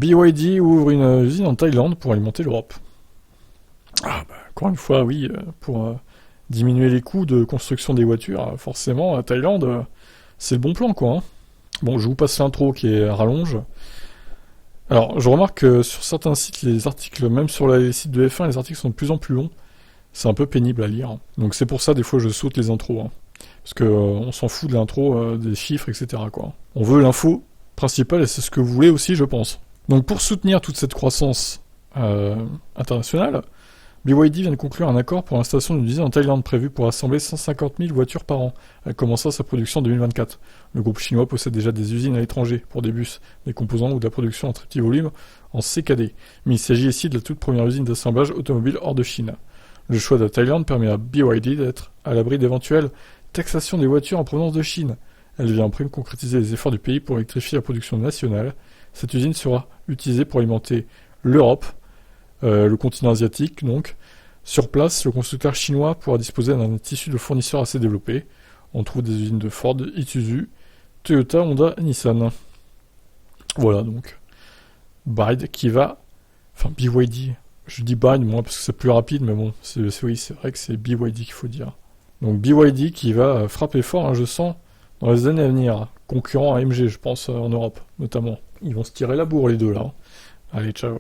BYD ouvre une usine en Thaïlande pour alimenter l'Europe. Encore une fois, oui, pour diminuer les coûts de construction des voitures, forcément, à Thaïlande, c'est le bon plan, quoi. Hein. Bon, je vous passe l'intro qui est à rallonge. Alors, je remarque que sur certains sites, les articles, même sur les sites de F1, les articles sont de plus en plus longs. C'est un peu pénible à lire. Donc c'est pour ça, des fois, je saute les intros. Hein. Parce que on s'en fout de l'intro, des chiffres, etc. quoi. On veut l'info principale et c'est ce que vous voulez aussi, je pense. Donc pour soutenir toute cette croissance internationale, BYD vient de conclure un accord pour l'installation d'une usine en Thaïlande prévue pour assembler 150 000 voitures par an. Elle commencera sa production en 2024. Le groupe chinois possède déjà des usines à l'étranger pour des bus, des composants ou de la production en très petit volume en CKD. Mais il s'agit ici de la toute première usine d'assemblage automobile hors de Chine. Le choix de la Thaïlande permet à BYD d'être à l'abri d'éventuelles taxations des voitures en provenance de Chine. Elle vient en prime concrétiser les efforts du pays pour électrifier la production nationale. Cette usine sera utilisée pour alimenter l'Europe, le continent asiatique donc. Sur place, le constructeur chinois pourra disposer d'un tissu de fournisseurs assez développé. On trouve des usines de Ford, Isuzu, Toyota, Honda et Nissan. Voilà donc. BYD. Je dis BYD moi parce que c'est plus rapide, mais bon, c'est vrai que c'est BYD qu'il faut dire. Donc BYD qui va frapper fort, hein, je sens, dans les années à venir. Concurrent à AMG, je pense, en Europe, notamment. Ils vont se tirer la bourre les deux là. Allez, ciao.